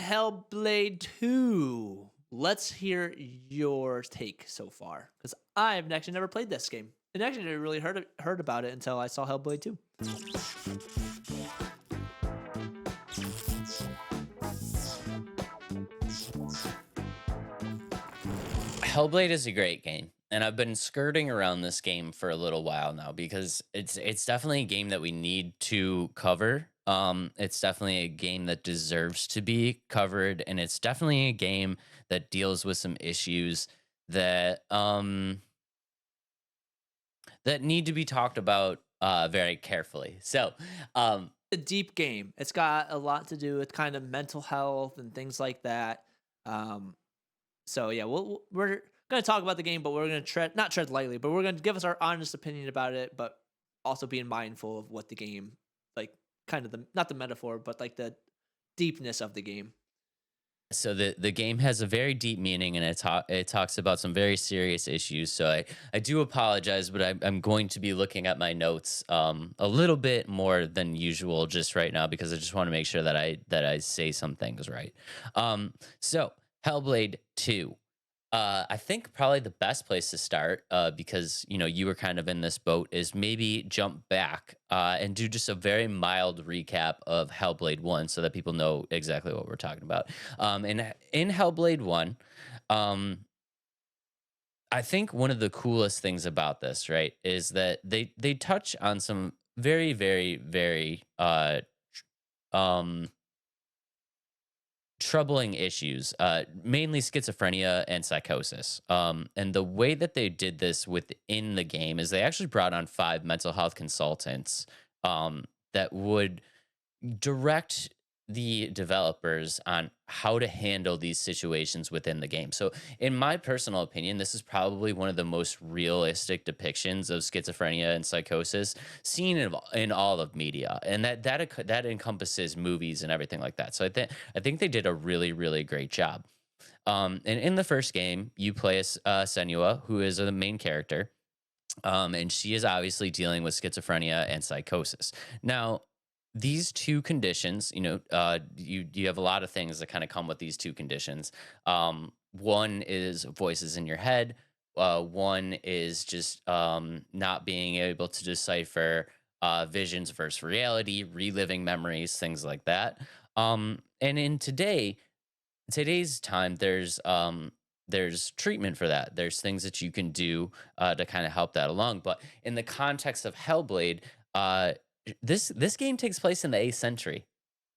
Hellblade 2. Let's hear your take so far, because I've actually never played this game. And actually never really heard about it until I saw Hellblade 2. Hellblade is a great game, and I've been skirting around this game for a little while now because it's definitely a game that we need to cover. It's definitely a game that deserves to be covered, and it's definitely a game that deals with some issues that that need to be talked about very carefully. Um, A deep game. It's got a lot to do with kind of mental health and things like that. Um, so yeah, we're gonna talk about the game, but we're gonna not tread lightly, but we're gonna give us our honest opinion about it, but also being mindful of what the game, like, kind of the not the metaphor, but like the deepness of the game. so the game has a very deep meaning, and it talks about some very serious issues. So I do apologize, but I'm going to be looking at my notes a little bit more than usual just right now because I just want to make sure that I say some things right. So Hellblade 2. I think probably the best place to start, because you were kind of in this boat, is maybe jump back and do just a very mild recap of Hellblade 1, so that people know exactly what we're talking about. In Hellblade 1, um, I think one of the coolest things about this, right, is that they touch on some very, very, very um troubling issues, mainly schizophrenia and psychosis. And the way that they did this within the game is they actually brought on five mental health consultants that would direct the developers on how to handle these situations within the game. So, in my personal opinion, this is probably one of the most realistic depictions of schizophrenia and psychosis seen in all of media, and that encompasses movies and everything like that. So, I think they did a really really great job. And in the first game, you play as Senua, who is the main character, and she is obviously dealing with schizophrenia and psychosis. Now, these two conditions, you have a lot of things that kind of come with these two conditions. One is voices in your head. One is just not being able to decipher visions versus reality, reliving memories, things like that. And in today's time, there's treatment for that. There's things that you can do to kind of help that along. But in the context of Hellblade, this game takes place in the eighth century,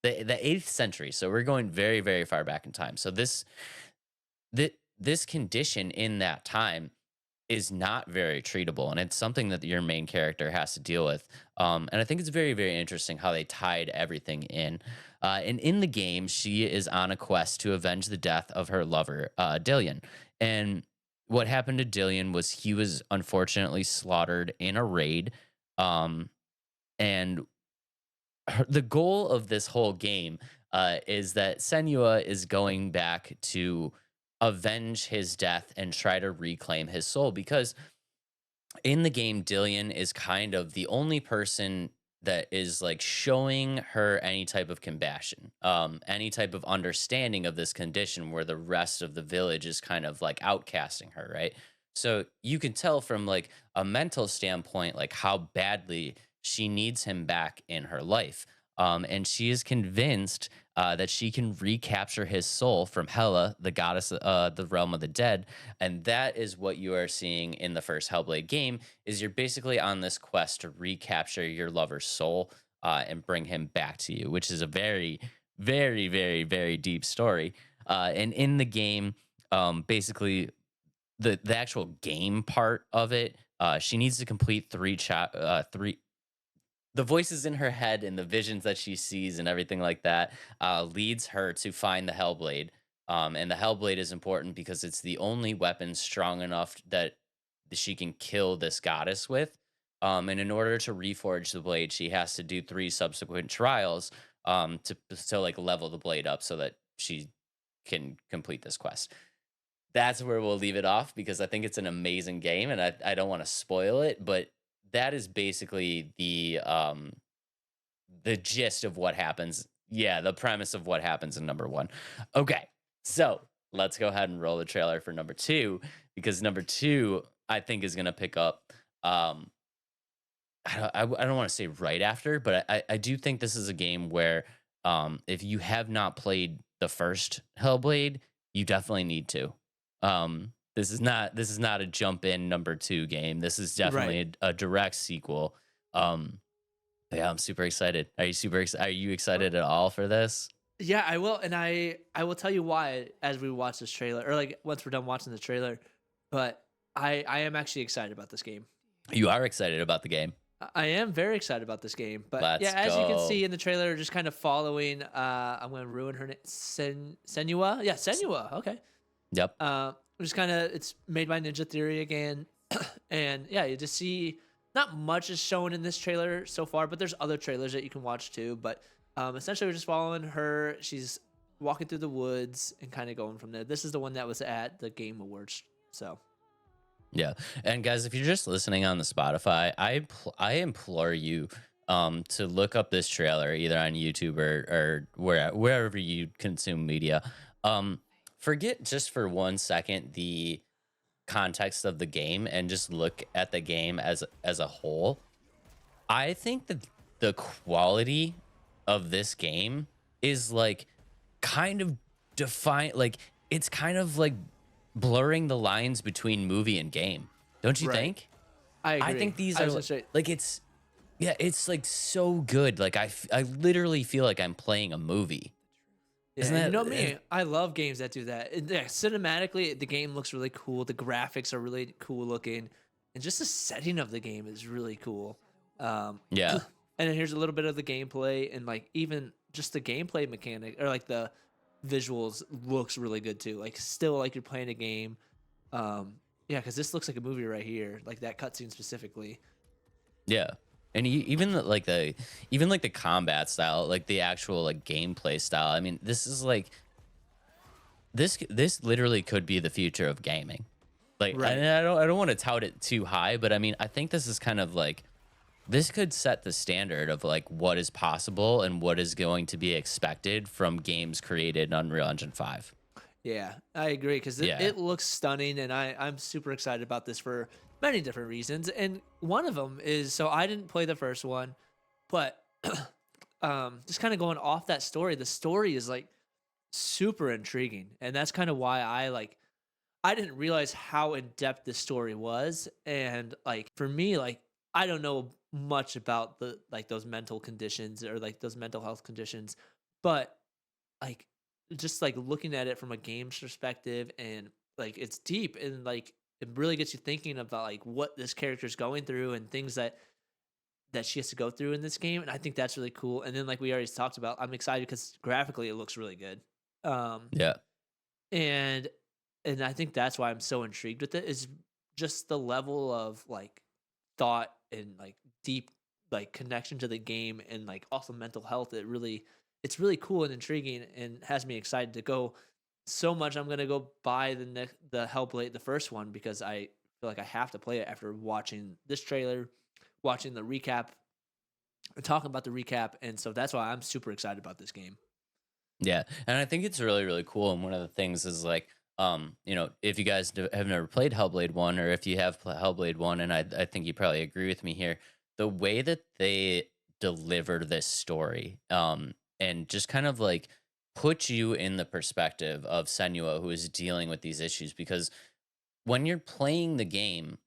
the eighth century. So we're going very very far back in time. So this condition in that time is not very treatable, and it's something that your main character has to deal with. And I think it's very, very interesting how they tied everything in. And in the game, she is on a quest to avenge the death of her lover, Dillion. And what happened to Dillion was he was unfortunately slaughtered in a raid. Um, and the goal of this whole game is that Senua is going back to avenge his death and try to reclaim his soul, because in the game, Dillion is kind of the only person that is like showing her any type of compassion, any type of understanding of this condition, where the rest of the village is kind of like outcasting her, right? So you can tell from like a mental standpoint, like how badly she needs him back in her life. And she is convinced that she can recapture his soul from Hela, the goddess, the realm of the dead, and that is what you are seeing in the first Hellblade game. Is you're basically on this quest to recapture your lover's soul and bring him back to you, which is a very, very, very, very deep story. And in the game, basically the actual game part of it, she needs to complete three the voices in her head and the visions that she sees and everything like that leads her to find the Hellblade. And the Hellblade is important because it's the only weapon strong enough that she can kill this goddess with. And in order to reforge the blade, she has to do three subsequent trials to like level the blade up so that she can complete this quest. That's where we'll leave it off because I think it's an amazing game, and I don't want to spoil it, but that is basically the gist of what happens yeah, the premise of what happens in number one. Okay, so let's go ahead and roll the trailer for number two because number two I think is gonna pick up. Um, I don't want to say right after, but I do think this is a game where if you have not played the first Hellblade, you definitely need to. This is not a jump in number two game. This is Right. definitely a direct sequel. Um, yeah, I'm super excited. Are you super excited? Are you excited at all for this? Yeah, I will, and I will tell you why as we watch this trailer, or like once we're done watching the trailer. But I am actually excited about this game. You are excited about the game. I am very excited about this game. But yeah, Let's as you can go. see in the trailer, just kind of following. I'm gonna ruin her name. Senua. Yeah, Senua. Okay. Yep. Just kind of it's made by Ninja Theory again, and yeah, you just see not much is shown in this trailer so far, but there's other trailers that you can watch too. But essentially, we're just following her. She's walking through the woods and kind of going from there. This is the one that was at the Game Awards. So Yeah. And guys, if you're just listening on the Spotify, I implore you to look up this trailer either on YouTube or wherever you consume media. Um Forget just for 1 second the context of the game and just look at the game as a whole. I think that the quality of this game is like kind of define like it's kind of like blurring the lines between movie and game. Don't you right, think? I I agree. think these I are was gonna say like it's yeah, it's like so good. Like I literally feel like I'm playing a movie. yeah, Isn't and you that know me, I love games that do that. Yeah, cinematically, the game looks really cool. The graphics are really cool looking, and just the setting of the game is really cool. yeah. And then here's a little bit of the gameplay, and like even just the gameplay mechanic or like the visuals looks really good too. Like still like you're playing a game. Um, yeah, because this looks like a movie right here, like that cutscene specifically. Yeah. And even like the combat style, like the actual like gameplay style. I mean, this is like this literally could be the future of gaming. Like Right. and I don't want to tout it too high, but I mean, I think this is kind of like this could set the standard of like what is possible and what is going to be expected from games created in Unreal Engine 5. Yeah, I agree because Yeah. it looks stunning, and I'm super excited about this for many different reasons. And one of them is so I didn't play the first one, but just kind of going off that story. The story is like super intriguing, and that's kind of why I didn't realize how in depth this story was, and like for me, like I don't know much about the like those mental conditions or like those mental health conditions, but like just like looking at it from a game's perspective and like it's deep and like it really gets you thinking about like what this character's going through and things that she has to go through in this game, and I think that's really cool. And then like we already talked about, I'm excited because graphically it looks really good. um Yeah. and and I think that's why I'm so intrigued with it is just the level of like thought and like deep like connection to the game and like also mental health. It's really cool and intriguing and has me excited to go so much. I'm gonna go buy the Hellblade, the first one, because I feel like I have to play it after watching this trailer, watching the recap, and talking about the recap, and so that's why I'm super excited about this game. Yeah, and I think it's really, really cool. And one of the things is like, if you guys have never played Hellblade One, or if you have Hellblade One, and I think you probably agree with me here, the way that they deliver this story, and just kind of like put you in the perspective of Senua, who is dealing with these issues, because when you're playing the game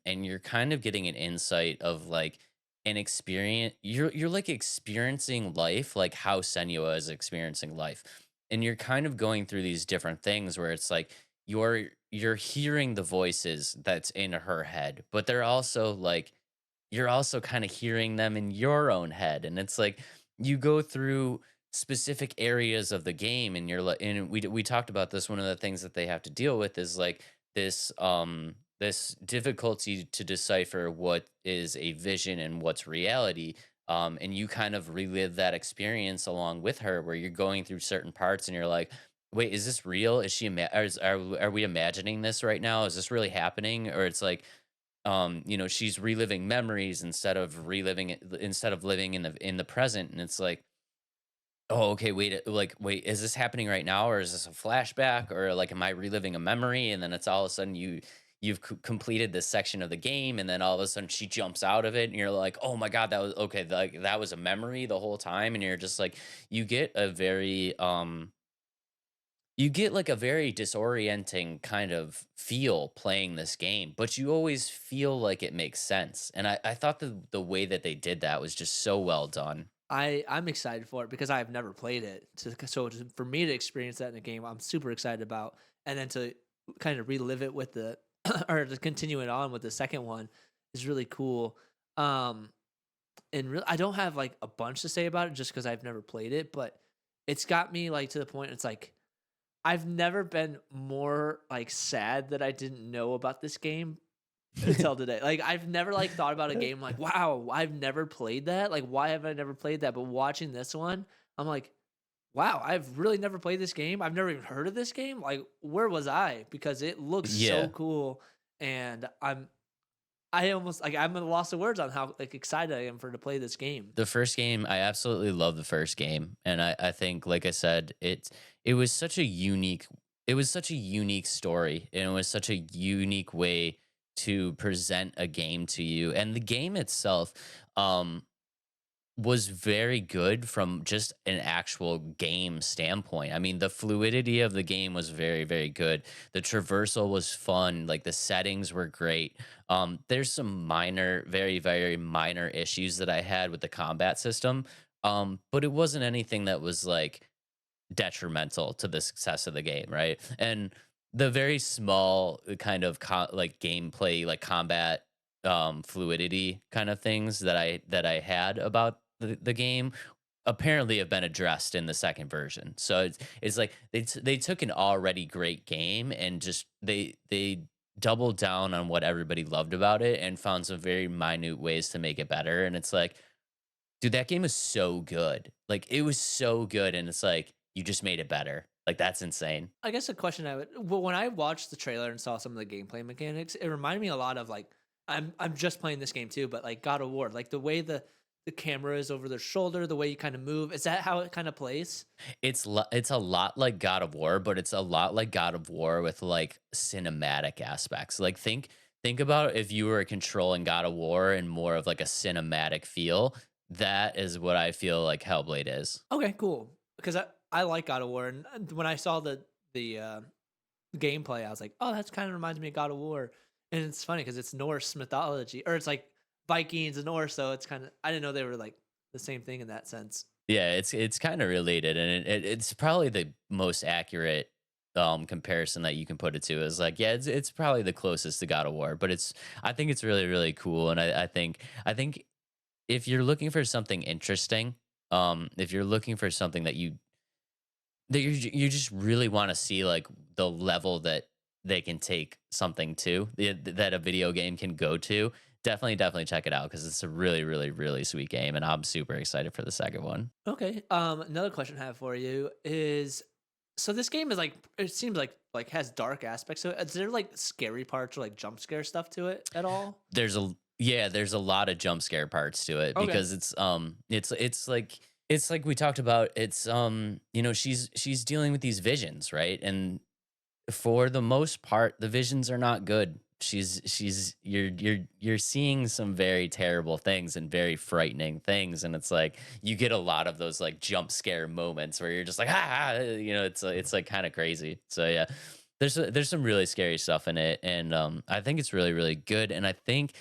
and you're kind of getting an insight of like an experience. You're like experiencing life like how Senua is experiencing life. And you're kind of going through these different things where it's like you're hearing the voices that's in her head, but they're also like you're also kind of hearing them in your own head. And it's like you go through specific areas of the game and you're like and we talked about this. One of the things that they have to deal with is like this difficulty to decipher what is a vision and what's reality. And you kind of relive that experience along with her where you're going through certain parts and you're like, wait, is this real? Is she are we imagining this right now? Is this really happening? Or it's like she's reliving memories instead of living in the present. And it's like Oh, okay, wait, is this happening right now, or is this a flashback, or, like, am I reliving a memory, and then it's all of a sudden you've completed this section of the game, and then all of a sudden she jumps out of it, and you're like, "Oh my god, that was okay, like, that was a memory the whole time," and you're just like you get a very, you get, like, a very disorienting kind of feel playing this game, but you always feel like it makes sense, and I thought the way that they did that was just so well done. I'm excited for it because I've never played it. For me to experience that in a game, I'm super excited about, and then to kind of relive it with the or to continue it on with the second one is really cool. Um, I don't have like a bunch to say about it just because I've never played it, but it's got me like to the point. It's like I've never been more like sad that I didn't know about this game until today. Like, I've never, like, thought about a game like, "Wow, I've never played that. Like, why have I never played that?" But watching this one, I'm like, "Wow, I've really never played this game. I've never even heard of this game. Like, where was I?" Because it looks so Yeah. cool, and I almost like, I'm at a loss of words on how, like, excited I am for to play this game. The first game, I absolutely love the first game, and I think, like I said, it was such a unique story, and it was such a unique way to present a game to you, and the game itself, um, was very good from just an actual game standpoint. I mean, the fluidity of the game was very, very good. The traversal was fun. Like the settings were great. There's some minor, very, very minor issues that I had with the combat system. But it wasn't anything that was like detrimental to the success of the game, right? And the very small kind of like gameplay, like combat fluidity kind of things that I had about the game apparently have been addressed in the second version. So it's like they took an already great game and just they doubled down on what everybody loved about it and found some very minute ways to make it better. And it's like, dude, that game is so good. Like, it was so good, and it's like, you just made it better. Like, that's insane. I guess a question I would well, when I watched the trailer and saw some of the gameplay mechanics, it reminded me a lot of like I'm just playing this game too, but like God of War, like the way the camera is over their shoulder, the way you kind of move. Is that how it kind of plays? It's a lot like God of War, but it's a lot like God of War with, like, cinematic aspects. Like, think about if you were controlling God of War in more of, like, a cinematic feel. That is what I feel like Hellblade is. Okay, cool. Because I like God of War, and when I saw the gameplay, I was like, oh, that's kind of reminds me of God of War. And it's funny because it's Norse mythology, or it's like Vikings and Norse, so it's kind of I didn't know they were like the same thing in that sense. Yeah, it's kinda related, and it's probably the most accurate, comparison that you can put it to is like, yeah, it's probably the closest to God of War, but I think it's really, really cool, and I think if you're looking for something interesting, if you're looking for something that you just really wanna see, like, the level that they can take something to, that a video game can go to, definitely check it out because it's a really, really, really sweet game, and I'm super excited for the second one. Okay. Another question I have for you is, so this game is like it seems like has dark aspects. So is there like scary parts or like jump scare stuff to it at all? There's a lot of jump scare parts to it Okay. because it's like we talked about, you know, she's dealing with these visions, right? And for the most part, the visions are not good. She's you're seeing some very terrible things and very frightening things, and it's like you get a lot of those like jump scare moments where you're just like you know, it's like kind of crazy. So yeah, there's some really scary stuff in it, and I think it's really, really good, and I think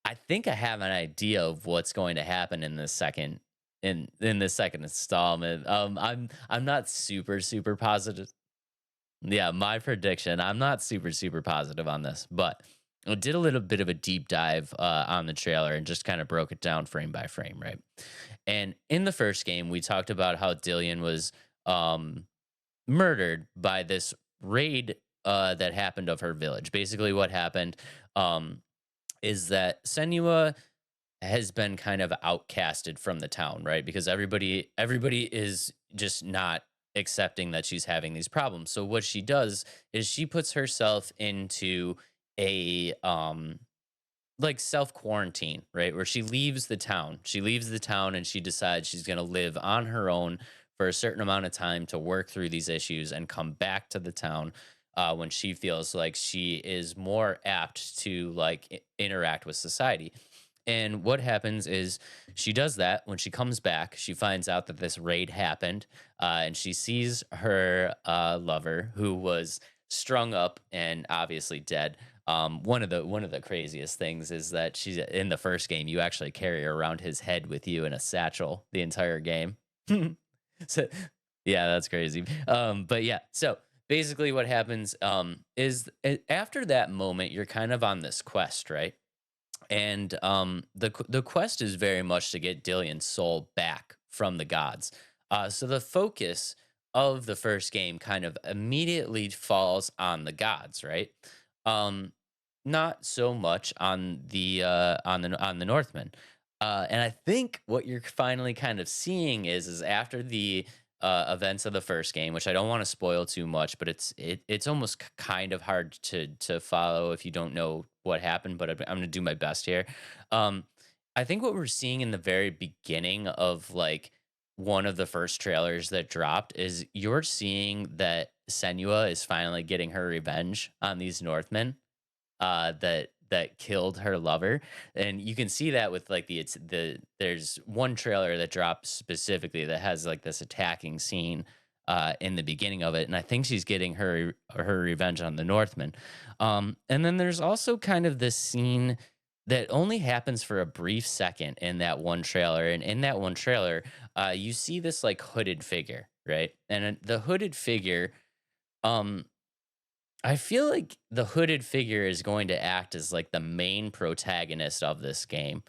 I have an idea of what's going to happen in the second in the second installment. I'm not super positive. Yeah, my prediction. I'm not super positive on this, but I did a little bit of a deep dive on the trailer and just kind of broke it down frame by frame, right? And in the first game, we talked about how Dillian was um, murdered by this raid that happened of her village. Basically, what happened is that Senua has been kind of outcasted from the town, right? Because everybody is just not accepting that she's having these problems. So what she does is she puts herself into a like self quarantine, right? Where she leaves the town. She leaves the town and she decides she's going to live on her own for a certain amount of time to work through these issues and come back to the town when she feels like she is more apt to like interact with society. And what happens is she does that. When she comes back, she finds out that this raid happened, and she sees her lover, who was strung up and obviously dead. One of the craziest things is that she's in the first game. You actually carry around his head with you in a satchel the entire game. So yeah, that's crazy. But yeah, so basically, what happens is after that moment, you're kind of on this quest, right? And the quest is very much to get Dillion's soul back from the gods. So the focus of the first game kind of immediately falls on the gods, right? Um, Not so much on the Northmen. And I think what you're finally kind of seeing is after the events of the first game, which I don't want to spoil too much, but it's almost kind of hard to follow if you don't know what happened. But I'm gonna do my best here. Um, I think what we're seeing in the very beginning of like one of the first trailers that dropped is you're seeing that Senua is finally getting her revenge on these Northmen that killed her lover, and you can see that with like there's one trailer that dropped specifically that has like this attacking scene in the beginning of it, and I think she's getting her revenge on the Northmen. And then there's also kind of this scene that only happens for a brief second in that one trailer, and in that one trailer, you see this like hooded figure, right? And the hooded figure. Um, I feel like the hooded figure is going to act as like the main protagonist of this game.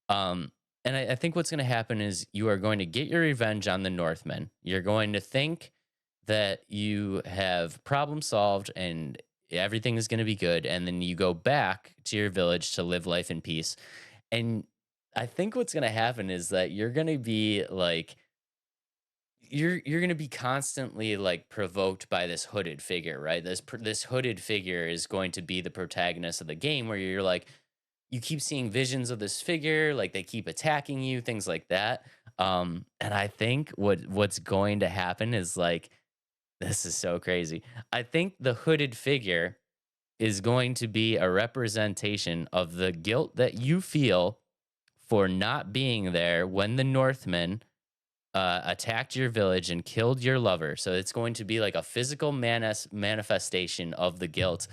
And I think what's going to happen is you are going to get your revenge on the Northmen. You're going to think that you have problem solved and everything is going to be good. And then you go back to your village to live life in peace. And I think what's going to happen is that you're going to be like, you're gonna be constantly like provoked by this hooded figure, right? This hooded figure is going to be the protagonist of the game, where you're like, you keep seeing visions of this figure, like they keep attacking you, things like that. And I think what's going to happen is like, this is so crazy. I think the hooded figure is going to be a representation of the guilt that you feel for not being there when the Northmen attacked your village and killed your lover. So it's going to be like a physical manifestation of the guilt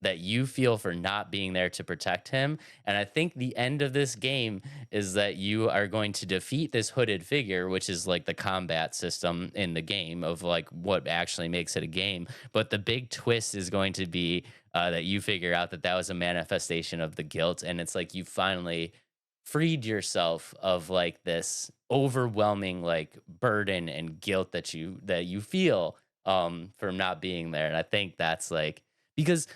that you feel for not being there to protect him. And I think the end of this game is that you are going to defeat this hooded figure, which is like the combat system in the game of like what actually makes it a game. But the big twist is going to be that you figure out that that was a manifestation of the guilt. And it's like you finally freed yourself of like this overwhelming like burden and guilt that you feel from not being there. And I think that's like, because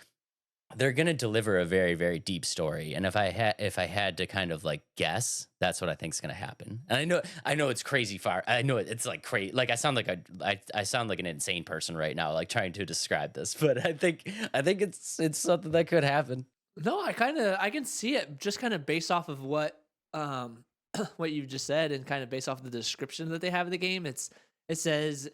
they're going to deliver a very very deep story, and if I had to kind of like guess, that's what I think is going to happen. And I know it's crazy far. I know it's like crazy, like I sound like an insane person right now, like trying to describe this, but I think it's something that could happen. No, I can see it just kind of based off of what um what you just said, and kind of based off the description that they have of the game. It says,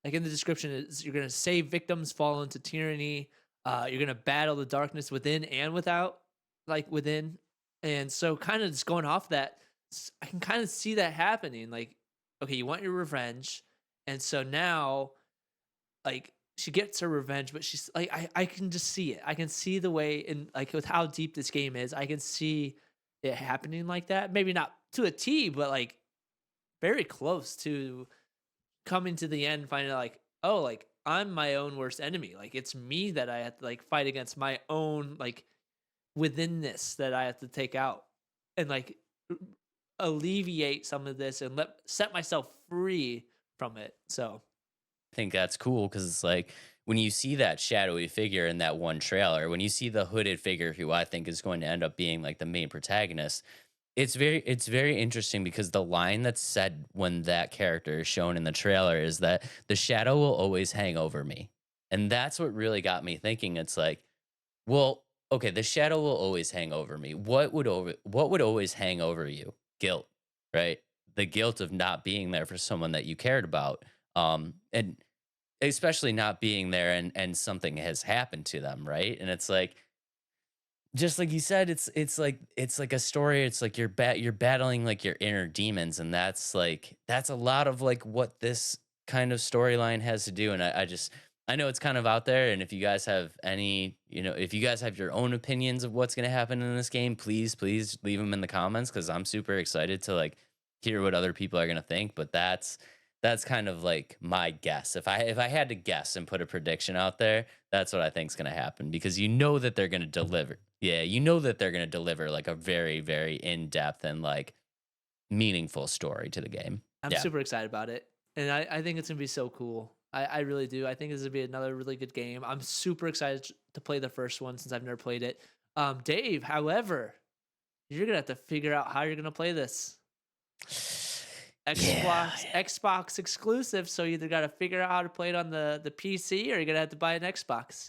like in the description, is you're gonna save victims fallen to tyranny. You're gonna battle the darkness within and without, like within, and so kind of just going off that, I can kind of see that happening. Like, okay, you want your revenge, and so now like she gets her revenge, but she's like, I can just see it. I can see the way, in like with how deep this game is, I can see it happening like that. Maybe not to a T, but like very close to coming to the end and finding out like, oh, like I'm my own worst enemy. Like it's me that I have to like fight against, my own like within this that I have to take out and like alleviate some of this and set myself free from it. So Think that's cool because it's like when you see that shadowy figure in that one trailer, when you see the hooded figure who I think is going to end up being like the main protagonist, it's very interesting because the line that's said when that character is shown in the trailer is that the shadow will always hang over me. And that's what really got me thinking. It's like, well, okay, the shadow will always hang over me. What would always hang over you? Guilt, right? The guilt of not being there for someone that you cared about. And especially not being there and something has happened to them, right? And it's like, just like you said, it's like a story. It's like you're battling like your inner demons, and that's a lot of like what this kind of storyline has to do. And I know it's kind of out there. And if you guys have any, if you guys have your own opinions of what's gonna happen in this game, please leave them in the comments because I'm super excited to like hear what other people are gonna think. But that's kind of like my guess. If I had to guess and put a prediction out there, that's what I think is going to happen because you know that they're going to deliver. Yeah, you know that they're going to deliver like a very very in-depth and like meaningful story to the game. I'm Yeah. super excited about it, and I think it's gonna be so cool. I really do. I think this is gonna be another really good game. I'm super excited to play the first one since I've never played it. Dave, however, you're gonna have to figure out how you're gonna play this. Yeah. Xbox exclusive, so you either got to figure out how to play it on the PC or you're gonna have to buy an Xbox.